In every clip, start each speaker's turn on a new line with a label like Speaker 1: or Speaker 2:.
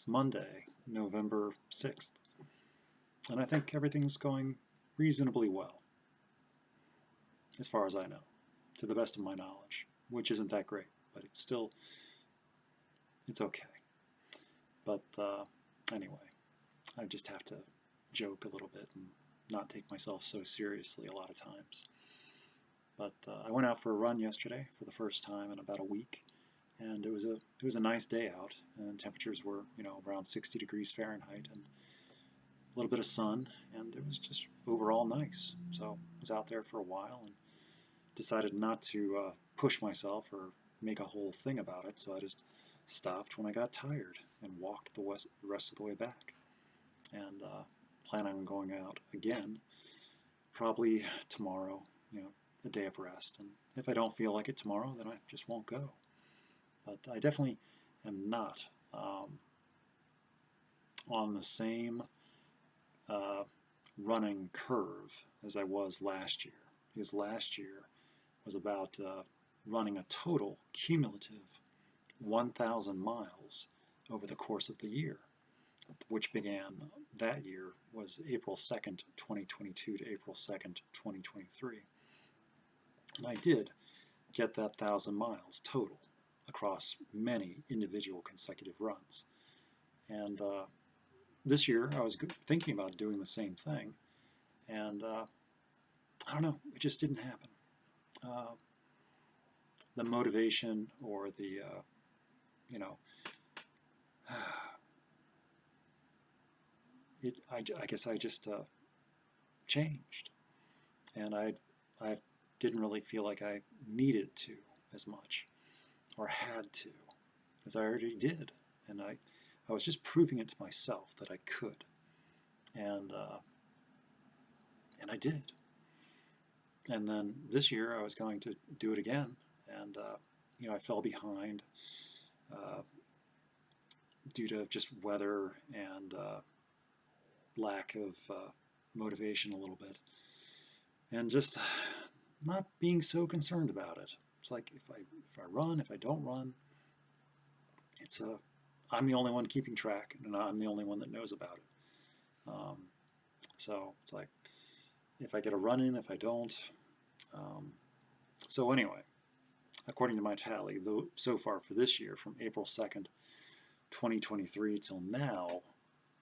Speaker 1: It's Monday, November 6th, and I think everything's going reasonably well, as far as I know, to the best of my knowledge, which isn't that great, but it's okay. But anyway, I just have to joke a little bit and not take myself so seriously a lot of times. But I went out for a run yesterday for the first time in about a week, and it was a nice day out, and temperatures were around 60 degrees Fahrenheit and a little bit of sun, and it was just overall nice. So I was out there for a while and decided not to push myself or make a whole thing about it, so I just stopped when I got tired and walked the rest of the way back, and plan on going out again probably tomorrow, a day of rest. And if I don't feel like it tomorrow, then I just won't go. But I definitely am not on the same running curve as I was last year, because last year was about running a total cumulative 1,000 miles over the course of the year, which began that year was April 2nd, 2022 to April 2nd, 2023. And I did get that 1,000 miles total across many individual consecutive runs. And this year I was thinking about doing the same thing, and I don't know, it just didn't happen. The motivation or the, I guess I just changed, and I didn't really feel like I needed to as much, or had to, as I already did, and I was just proving it to myself that I could, and I did. And then this year I was going to do it again, and I fell behind due to just weather and lack of motivation a little bit, and just not being so concerned about it. It's like if I run, if I don't run, I'm the only one keeping track, and I'm the only one that knows about it. So it's like if I get a run in, if I don't. So anyway, according to my tally, though, so far for this year, from April 2nd, 2023 till now,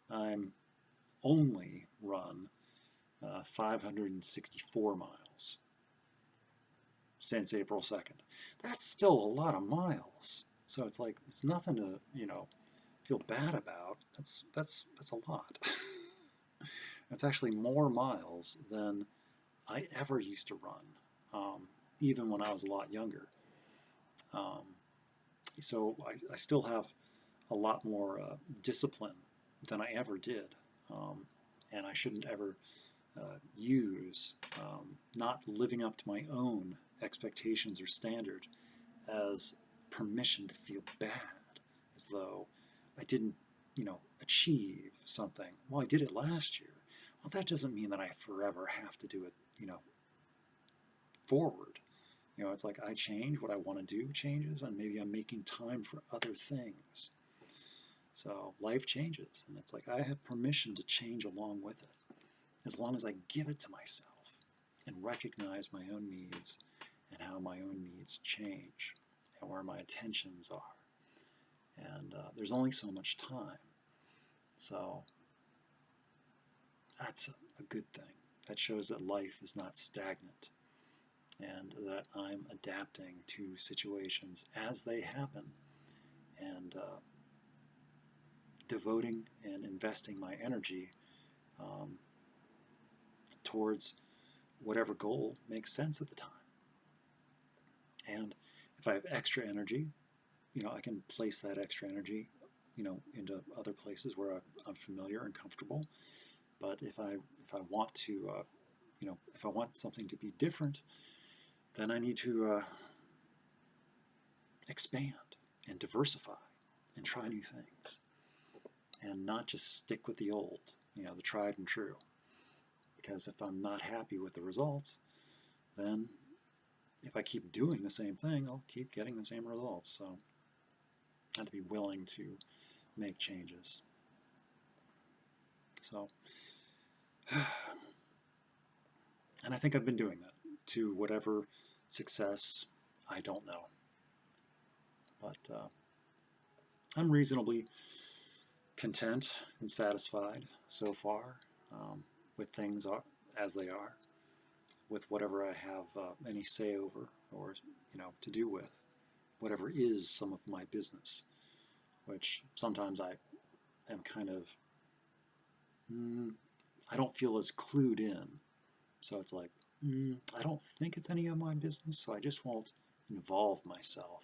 Speaker 1: I'm only run 564 miles since April 2nd. That's still a lot of miles. So it's like, it's nothing to, feel bad about. That's a lot. It's actually more miles than I ever used to run, even when I was a lot younger. So I still have a lot more discipline than I ever did, and I shouldn't ever use not living up to my own expectations or standard as permission to feel bad, as though I didn't, achieve something. Well, I did it last year. Well, that doesn't mean that I forever have to do it, forward. It's like I change, what I want to do changes, and maybe I'm making time for other things. So life changes, and it's like I have permission to change along with it, as long as I give it to myself and recognize my own needs and how my own needs change and where my attentions are. And there's only so much time. So that's a good thing. That shows that life is not stagnant, and that I'm adapting to situations as they happen, and devoting and investing my energy towards whatever goal makes sense at the time. And if I have extra energy, I can place that extra energy, into other places where I'm familiar and comfortable. But if I want to, if I want something to be different, then I need to expand and diversify and try new things, and not just stick with the old, the tried and true. Because if I'm not happy with the results, then if I keep doing the same thing, I'll keep getting the same results. So I have to be willing to make changes. So, and I think I've been doing that to whatever success, I don't know. But I'm reasonably content and satisfied so far with things as they are, with whatever I have any say over or to do with, whatever is some of my business, which sometimes I am kind of, I don't feel as clued in. So it's like, I don't think it's any of my business, so I just won't involve myself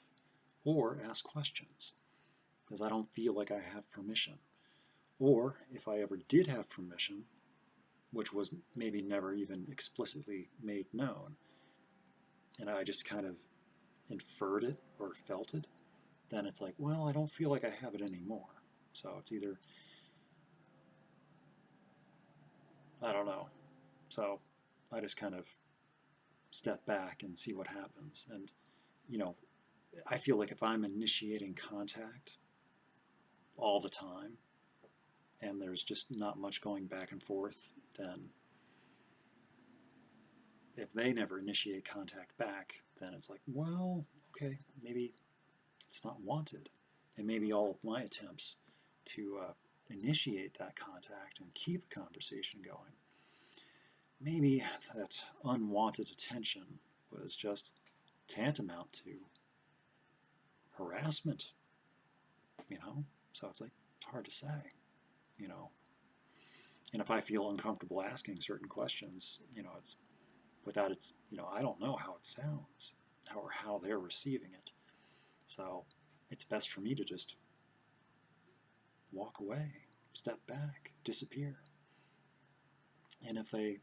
Speaker 1: or ask questions because I don't feel like I have permission. Or if I ever did have permission, which was maybe never even explicitly made known, and I just kind of inferred it or felt it, then it's like, well, I don't feel like I have it anymore. So it's either, I don't know. So I just kind of step back and see what happens. And, I feel like if I'm initiating contact all the time and there's just not much going back and forth, then if they never initiate contact back, then it's like, well, okay, maybe it's not wanted. And maybe all of my attempts to initiate that contact and keep a conversation going, maybe that unwanted attention was just tantamount to harassment, So it's like, it's hard to say, And if I feel uncomfortable asking certain questions, it's without its, I don't know how it sounds or how they're receiving it. So it's best for me to just walk away, step back, disappear. And if they,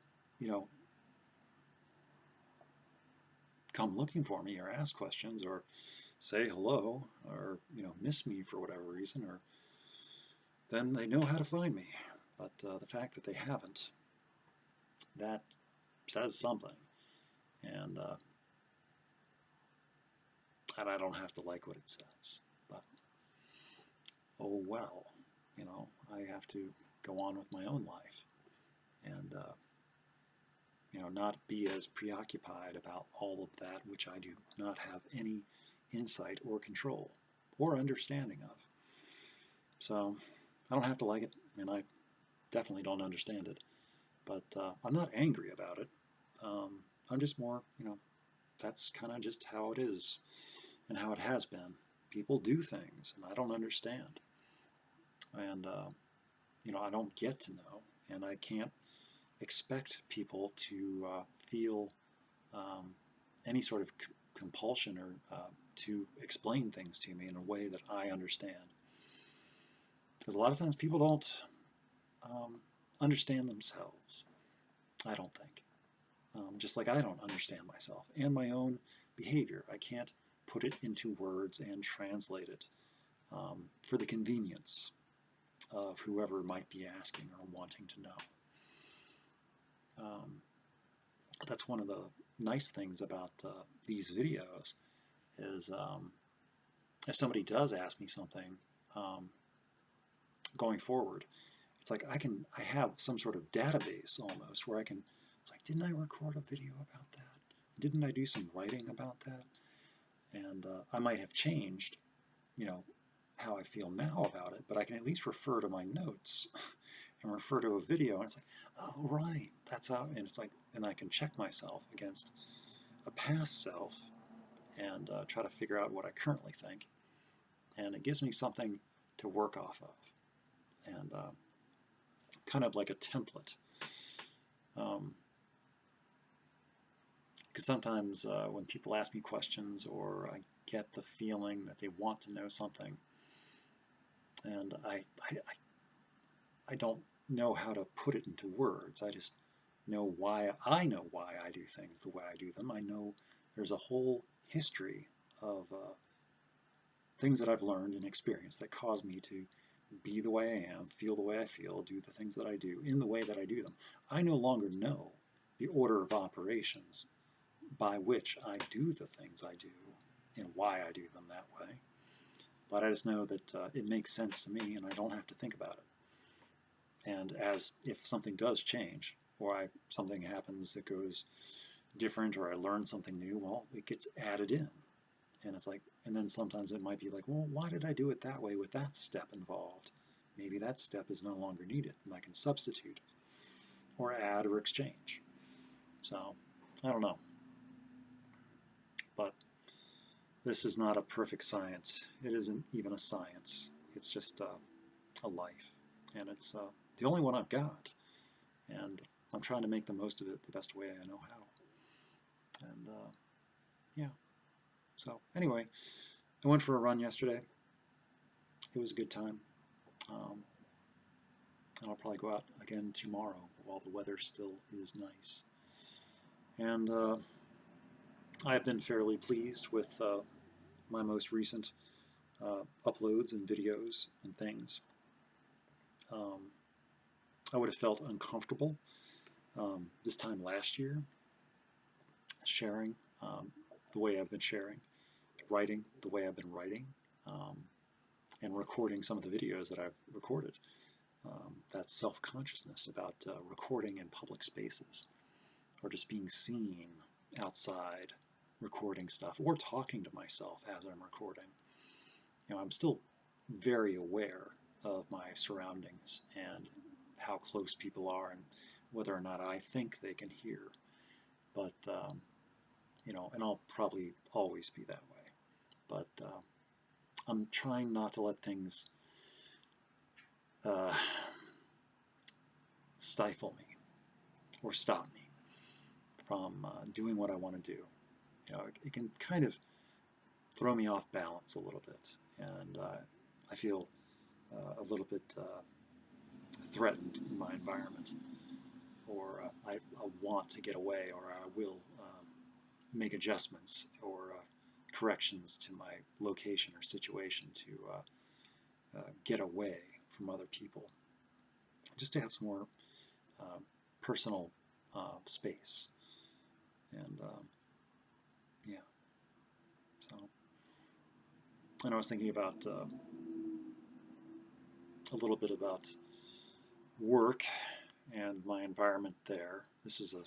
Speaker 1: come looking for me or ask questions or say hello or, miss me for whatever reason, or then they know how to find me. But the fact that they haven't, that says something. And I don't have to like what it says. But, oh well, I have to go on with my own life. And, not be as preoccupied about all of that which I do not have any insight or control or understanding of. So I don't have to like it, and I definitely don't understand it. But I'm not angry about it. I'm just more, that's kind of just how it is and how it has been. People do things, and I don't understand. And, I don't get to know, and I can't expect people to feel any sort of compulsion or to explain things to me in a way that I understand. Because a lot of times people don't understand themselves, I don't think. Just like I don't understand myself and my own behavior. I can't put it into words and translate it for the convenience of whoever might be asking or wanting to know. That's one of the nice things about these videos is if somebody does ask me something going forward, it's like I have some sort of database almost where it's like, didn't I record a video about that? Didn't I do some writing about that? And I might have changed, how I feel now about it, but I can at least refer to my notes and refer to a video, and it's like, oh, right, that's how, and it's like, and I can check myself against a past self and try to figure out what I currently think, and it gives me something to work off of, and kind of like a template. Because sometimes when people ask me questions or I get the feeling that they want to know something, and I don't know how to put it into words. I just know why I do things the way I do them. I know there's a whole history of things that I've learned and experienced that cause me to be the way I am, feel the way I feel, do the things that I do in the way that I do them. I no longer know the order of operations by which I do the things I do and why I do them that way. but I just know that it makes sense to me and I don't have to think about it. And as if something does change, or something happens that goes different, or I learn something new, well, it gets added in. And it's like, and then sometimes it might be like, well, why did I do it that way with that step involved? Maybe that step is no longer needed and I can substitute or add or exchange. So, I don't know. But this is not a perfect science. It isn't even a science. It's just a life. And it's the only one I've got. And I'm trying to make the most of it the best way I know how. And yeah. So anyway, I went for a run yesterday. It was a good time. And I'll probably go out again tomorrow while the weather still is nice. And I've been fairly pleased with my most recent uploads and videos and things. I would have felt uncomfortable this time last year sharing the way I've been sharing, writing the way I've been writing, and recording some of the videos that I've recorded. That self-consciousness about recording in public spaces, or just being seen outside recording stuff, or talking to myself as I'm recording. I'm still very aware of my surroundings and how close people are and whether or not I think they can hear. But, and I'll probably always be that way. But I'm trying not to let things stifle me or stop me from doing what I want to do. It can kind of throw me off balance a little bit, and I feel a little bit threatened in my environment, or I want to get away, or I will make adjustments or corrections to my location or situation to get away from other people, just to have some more personal space. And yeah, so, and I was thinking about a little bit about work and my environment there. This is a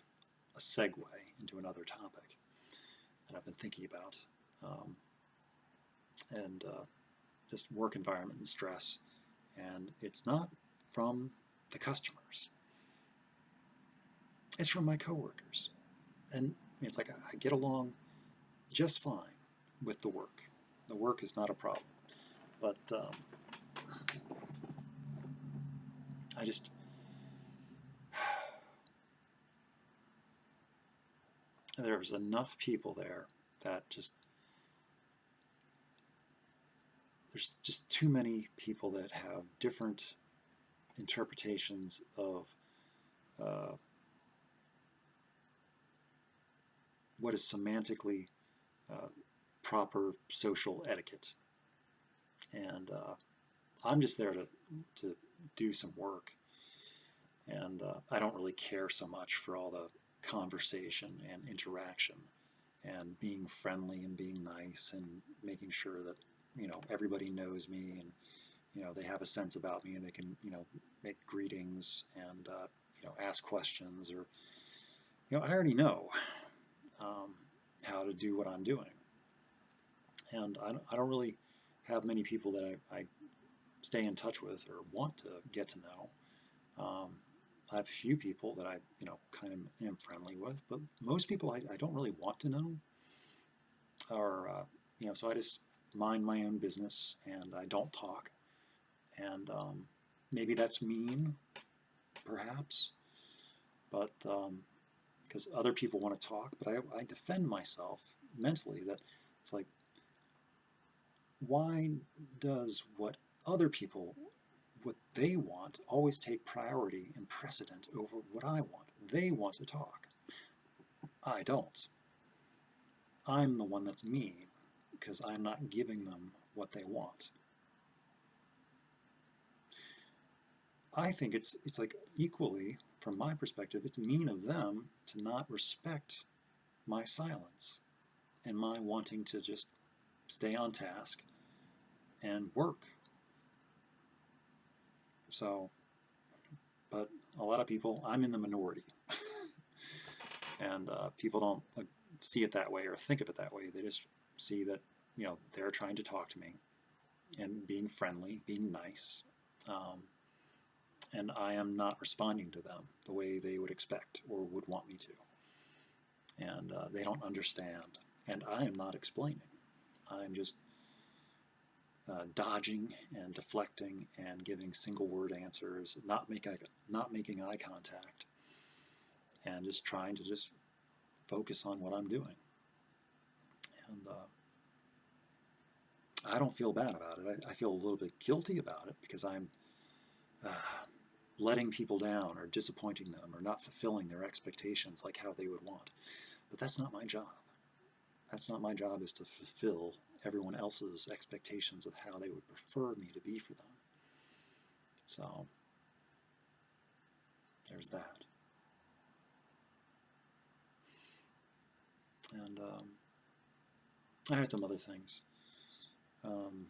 Speaker 1: segue into another topic that I've been thinking about, and just work environment and stress. And it's not from the customers. It's from my coworkers. And it's like I get along just fine with the work. The work is not a problem. But I just... there's enough people there that there's just too many people that have different interpretations of what is semantically proper social etiquette. And I'm just there to do some work. And I don't really care so much for all the conversation and interaction and being friendly and being nice and making sure that, everybody knows me and, they have a sense about me and they can, make greetings and, ask questions, or, I already know how to do what I'm doing. And I don't really have many people that I stay in touch with or want to get to know. I have a few people that I, kind of am friendly with, but most people I don't really want to know. Or, so I just mind my own business and I don't talk. And maybe that's mean, perhaps, but because other people want to talk, but I defend myself mentally that it's like, why does what other people, what they want, always take priority and precedent over what I want? They want to talk. I don't. I'm the one that's mean because I'm not giving them what they want. I think it's like equally, from my perspective, it's mean of them to not respect my silence and my wanting to just stay on task and work. So, but a lot of people, I'm in the minority. And people don't see it that way or think of it that way. They just see that, they're trying to talk to me and being friendly, being nice. And I am not responding to them the way they would expect or would want me to. And they don't understand. And I am not explaining. I'm just dodging and deflecting and giving single word answers, not making eye contact, and just trying to just focus on what I'm doing. And I don't feel bad about it. I feel a little bit guilty about it because I'm letting people down or disappointing them or not fulfilling their expectations like how they would want. But that's not my job. That's not my job, is to fulfill everyone else's expectations of how they would prefer me to be for them. So there's that. And I had some other things. And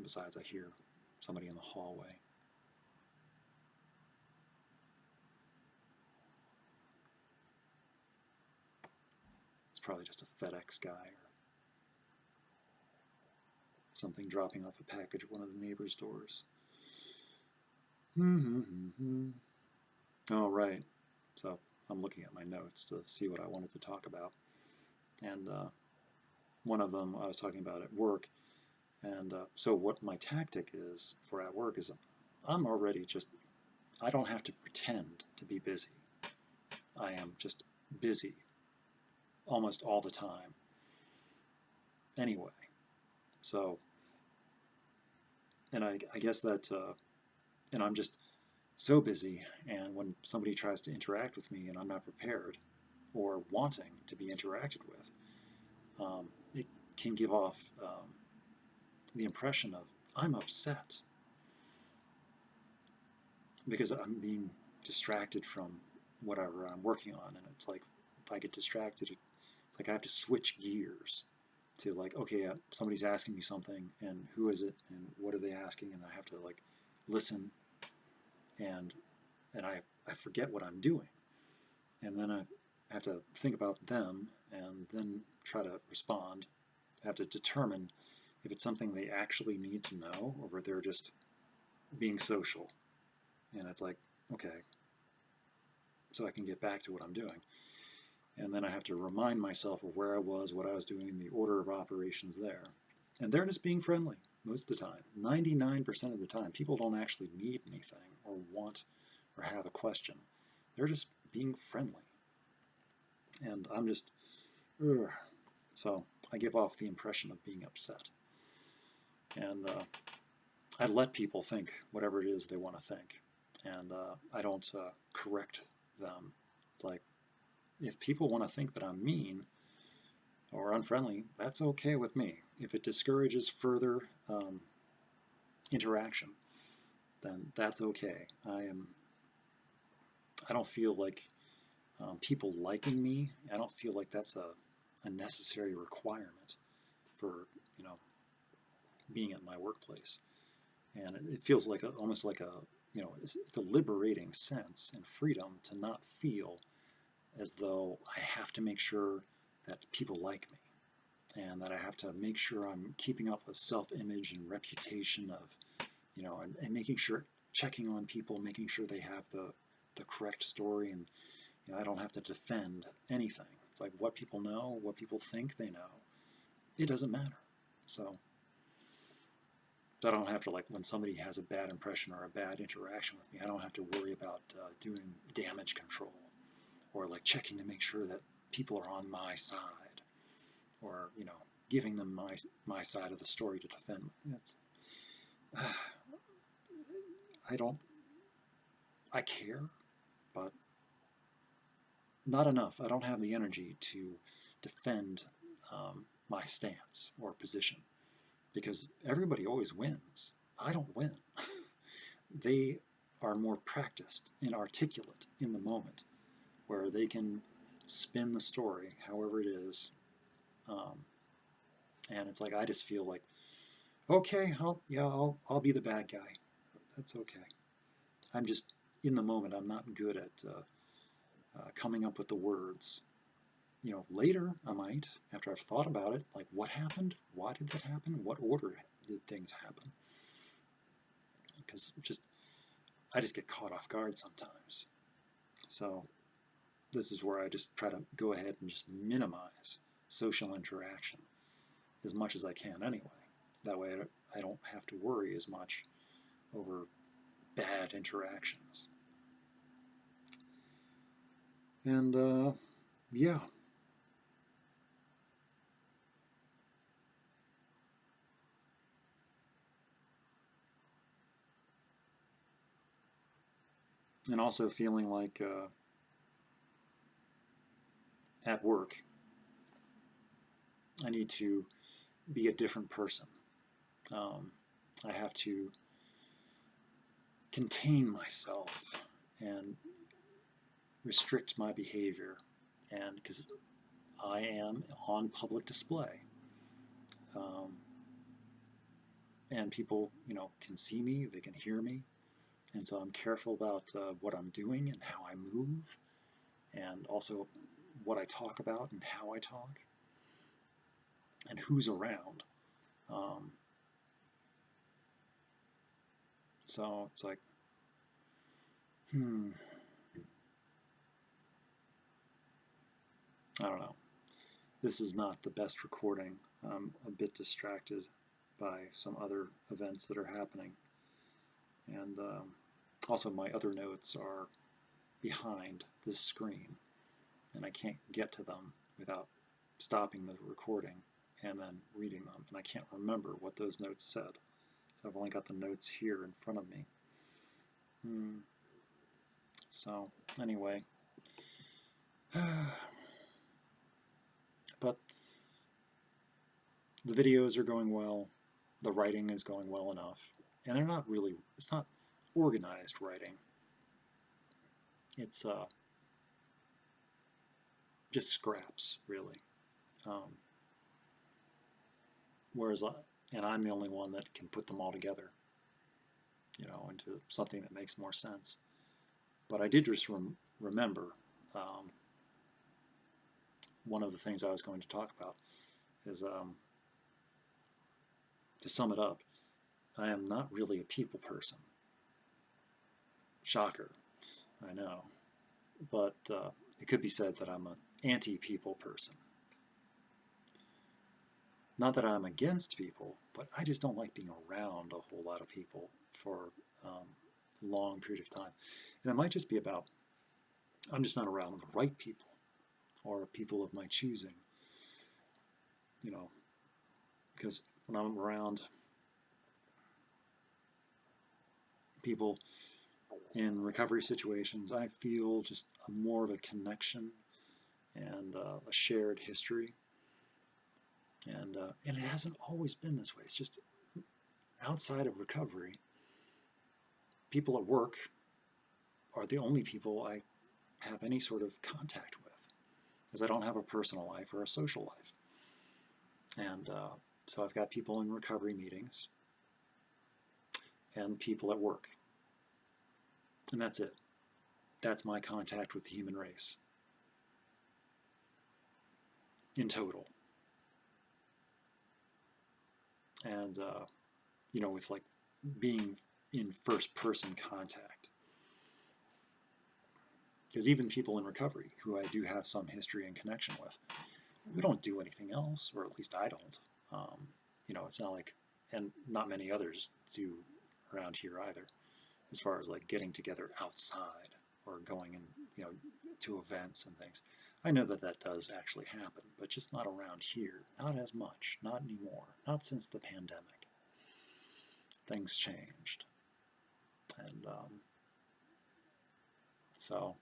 Speaker 1: besides, I hear somebody in the hallway. It's probably just a FedEx guy or something dropping off a package at one of the neighbors' doors. Oh, right. So I'm looking at my notes to see what I wanted to talk about. And one of them I was talking about at work. And so what my tactic is for at work is I'm already just, I don't have to pretend to be busy. I am just busy almost all the time. Anyway, so, and I guess that, and I'm just so busy, and when somebody tries to interact with me and I'm not prepared or wanting to be interacted with, it can give off the impression of I'm upset because I'm being distracted from whatever I'm working on. And it's like, if I get distracted, it's like I have to switch gears to like, okay, somebody's asking me something, and who is it, and what are they asking, and I have to like listen, and I forget what I'm doing, and then I have to think about them, and then try to respond. I have to determine if it's something they actually need to know, or if they're just being social. And it's like, okay, so I can get back to what I'm doing. And then I have to remind myself of where I was, what I was doing, the order of operations there. And they're just being friendly most of the time. 99% of the time, people don't actually need anything or want or have a question. They're just being friendly. And I'm just, so I give off the impression of being upset. And I let people think whatever it is they want to think. And I don't correct them. It's like, if people want to think that I'm mean or unfriendly, that's okay with me. If it discourages further interaction, then that's okay. I don't feel like people liking me, I don't feel like that's a necessary requirement for, being at my workplace. And it feels like almost like it's a liberating sense and freedom to not feel as though I have to make sure that people like me, and that I have to make sure I'm keeping up a self-image and reputation of, and making sure, checking on people, making sure they have the correct story, and I don't have to defend anything. It's like what people know, what people think they know, it doesn't matter. So I don't have to, like, when somebody has a bad impression or a bad interaction with me, I don't have to worry about doing damage control, or like checking to make sure that people are on my side, or giving them my side of the story to defend. I care, but not enough. I don't have the energy to defend my stance or position, because everybody always wins. I don't win. They are more practiced and articulate in the moment, where they can spin the story however it is. And it's like, I just feel like, okay, I'll be the bad guy. That's okay. I'm just, in the moment, I'm not good at coming up with the words. Later I might, after I've thought about it, like, what happened? Why did that happen? What order did things happen? Because I just get caught off guard sometimes. So this is where I just try to go ahead and just minimize social interaction as much as I can anyway. That way I don't have to worry as much over bad interactions. And yeah. And also feeling like at work, I need to be a different person. I have to contain myself and restrict my behavior, and because I am on public display, and people, can see me, they can hear me, and so I'm careful about what I'm doing and how I move, and also what I talk about and how I talk, and who's around. So it's like, I don't know. This is not the best recording. I'm a bit distracted by some other events that are happening. And also my other notes are behind this screen, and I can't get to them without stopping the recording and then reading them, and I can't remember what those notes said. So I've only got the notes here in front of me. So anyway, but the videos are going well, the writing is going well enough, and they're not really, it's not organized writing. It's just scraps, really. Whereas, and I'm the only one that can put them all together, into something that makes more sense. But I did just remember one of the things I was going to talk about is, to sum it up, I am not really a people person. Shocker, I know. But it could be said that I'm an anti-people person. Not that I'm against people, but I just don't like being around a whole lot of people for a long period of time. And it might just be about, I'm just not around the right people, or people of my choosing. Because when I'm around people in recovery situations, I feel just more of a connection and a shared history. And it hasn't always been this way. It's just outside of recovery, people at work are the only people I have any sort of contact with, because I don't have a personal life or a social life. And so I've got people in recovery meetings and people at work. And that's it. That's my contact with the human race in total. And, with like being in first person contact. Because even people in recovery, who I do have some history and connection with, we don't do anything else, or at least I don't. It's not like, and not many others do around here either, as far as like getting together outside or going in, to events and things. I know that does actually happen, but just not around here. Not as much. Not anymore. Not since the pandemic. Things changed. And so,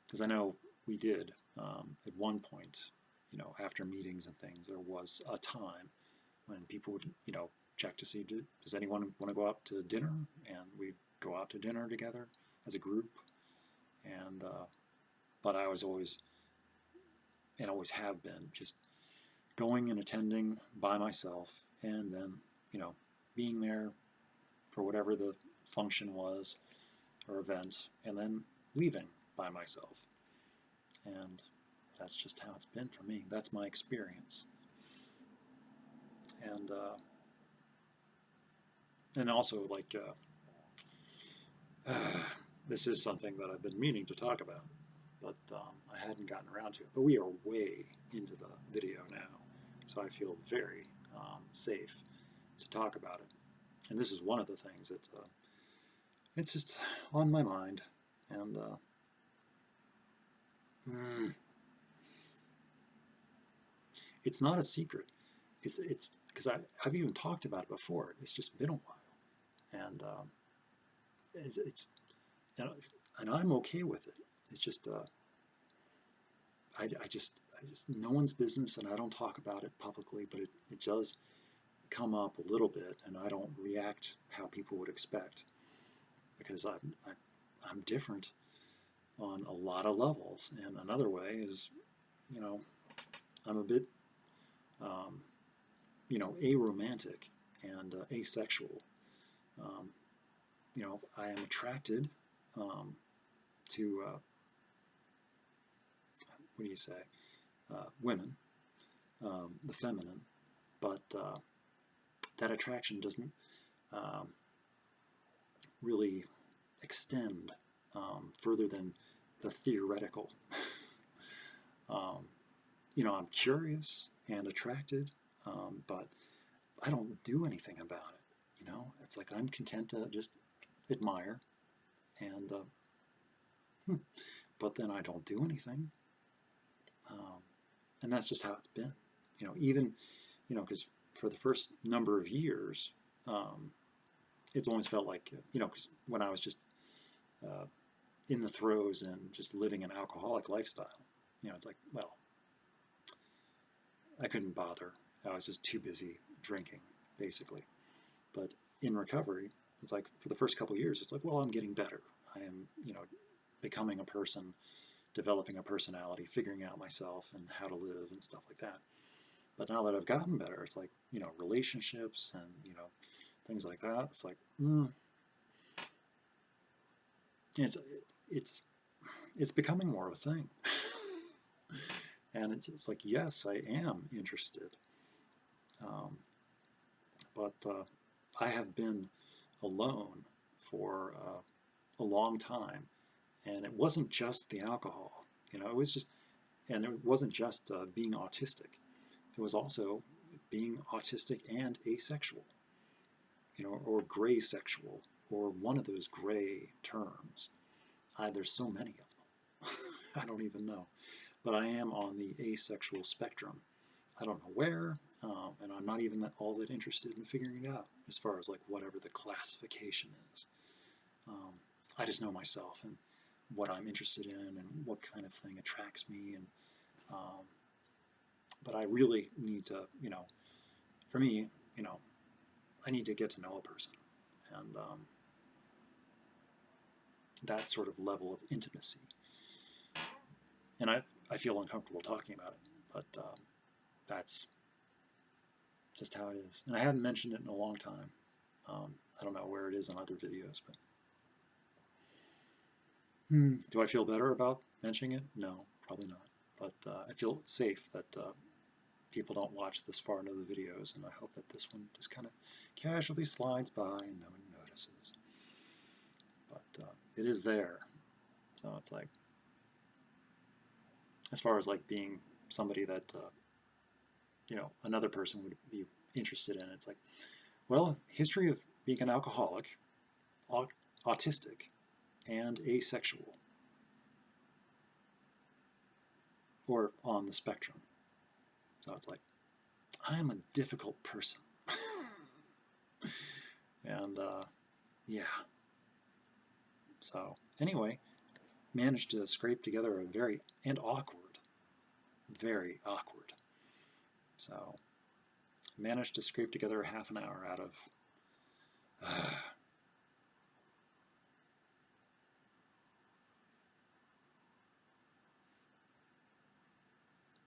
Speaker 1: because I know we did, at one point, after meetings and things, there was a time when people would, check to see, does anyone want to go out to dinner? And we'd go out to dinner together as a group. And but I was always and always have been, just going and attending by myself, and then, being there for whatever the function was or event, and then leaving by myself. And that's just how it's been for me. That's my experience. And also, like, this is something that I've been meaning to talk about, but I hadn't gotten around to it. But we are way into the video now, so I feel very safe to talk about it. And this is one of the things that it's just on my mind. And it's not a secret. It's because I've even talked about it before. It's just been a while, and it's and I'm okay with it. It's just I just no one's business, and I don't talk about it publicly, but it does come up a little bit, and I don't react how people would expect, because I'm different on a lot of levels. And another way is, I'm a bit aromantic and asexual. I am attracted to what do you say, women, the feminine, but that attraction doesn't really extend further than the theoretical. I'm curious and attracted, but I don't do anything about it. It's like I'm content to just admire, and but then I don't do anything, and that's just how it's been. Even because for the first number of years, it's always felt like because when I was just in the throes and just living an alcoholic lifestyle, it's like, well, I couldn't bother. I was just too busy drinking, basically. But in recovery, it's like for the first couple of years, it's like, well, I'm getting better. I am, becoming a person, developing a personality, figuring out myself and how to live and stuff like that. But now that I've gotten better, it's like, relationships and, things like that. It's like, it's becoming more of a thing. And it's like, yes, I am interested. But I have been alone for a long time, and it wasn't just the alcohol. It was just, and it wasn't just being autistic. It was also being autistic and asexual, or gray sexual, or one of those gray terms. There's so many of them. I don't even know. But I am on the asexual spectrum. I don't know where, and I'm not even all that interested in figuring it out as far as like whatever the classification is. I just know myself and what I'm interested in and what kind of thing attracts me. And but I really need to, for me, I need to get to know a person, and that sort of level of intimacy. And I feel uncomfortable talking about it, but that's just how it is. And I hadn't mentioned it in a long time. I don't know where it is in other videos, but do I feel better about mentioning it? No, probably not. But I feel safe that people don't watch this far into the videos, and I hope that this one just kind of casually slides by and no one notices. But it is there. So it's like, as far as like being somebody that another person would be interested in, it's like, well, history of being an alcoholic, autistic, and asexual, or on the spectrum. So it's like, I am a difficult person. And yeah. So anyway, managed to scrape together a very awkward. So managed to scrape together a half an hour out of